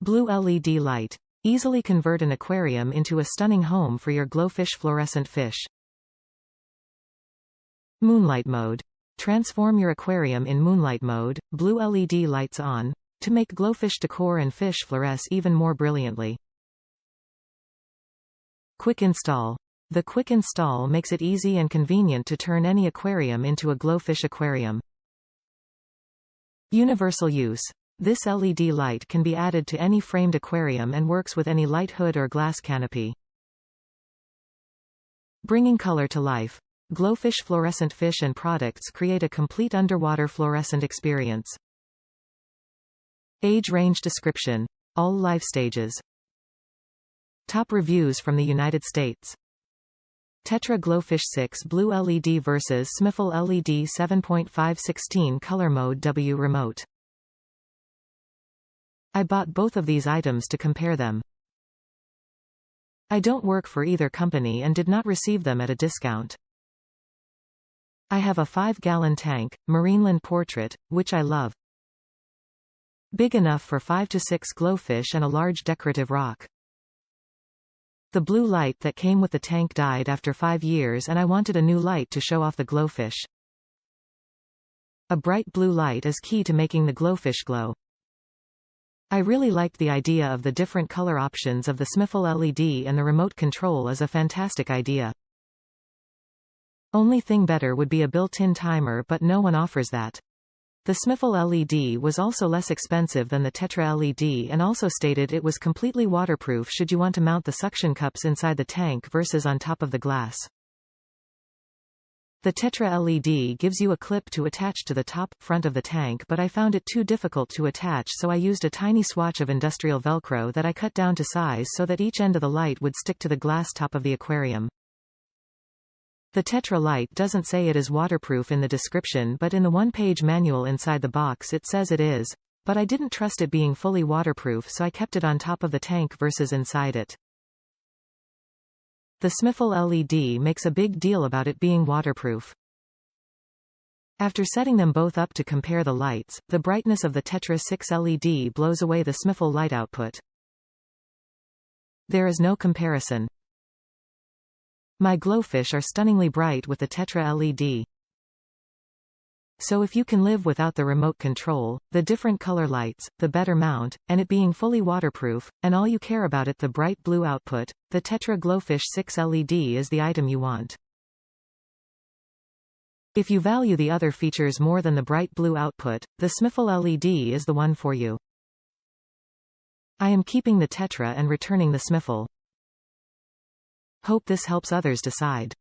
Blue LED light. Easily convert an aquarium into a stunning home for your GloFish fluorescent fish. Moonlight mode. Transform your aquarium in moonlight mode, blue LED lights on, to make GloFish decor and fish fluoresce even more brilliantly. Quick install. The quick install makes it easy and convenient to turn any aquarium into a GloFish aquarium. Universal use. This LED light can be added to any framed aquarium and works with any light hood or glass canopy. Bringing color to life. GloFish fluorescent fish and products create a complete underwater fluorescent experience. Age range description. All life stages. Top reviews from the United States. Tetra GloFish 6 Blue LED vs Smiful LED 7.516 Color Mode W Remote. I bought both of these items to compare them. I don't work for either company and did not receive them at a discount. I have a 5-gallon tank, Marineland Portrait, which I love. Big enough for 5 to 6 GloFish and a large decorative rock. The blue light that came with the tank died after 5 years and I wanted a new light to show off the GloFish. A bright blue light is key to making the GloFish glow. I really liked the idea of the different color options of the Smiful LED, and the remote control is a fantastic idea. Only thing better would be a built-in timer, but no one offers that. The Smiful LED was also less expensive than the Tetra LED and also stated it was completely waterproof should you want to mount the suction cups inside the tank versus on top of the glass. The Tetra LED gives you a clip to attach to the top, front of the tank, but I found it too difficult to attach, so I used a tiny swatch of industrial Velcro that I cut down to size so that each end of the light would stick to the glass top of the aquarium. The Tetra light doesn't say it is waterproof in the description, but in the one-page manual inside the box it says it is, but I didn't trust it being fully waterproof, so I kept it on top of the tank versus inside it. The Smiful LED makes a big deal about it being waterproof. After setting them both up to compare the lights, the brightness of the Tetra 6 LED blows away the Smiful light output. There is no comparison. My GloFish are stunningly bright with the Tetra LED. So if you can live without the remote control, the different color lights, the better mount, and it being fully waterproof, and all you care about it the bright blue output, the Tetra GloFish 6 LED is the item you want. If you value the other features more than the bright blue output, the Smiful LED is the one for you. I am keeping the Tetra and returning the Smiful. Hope this helps others decide.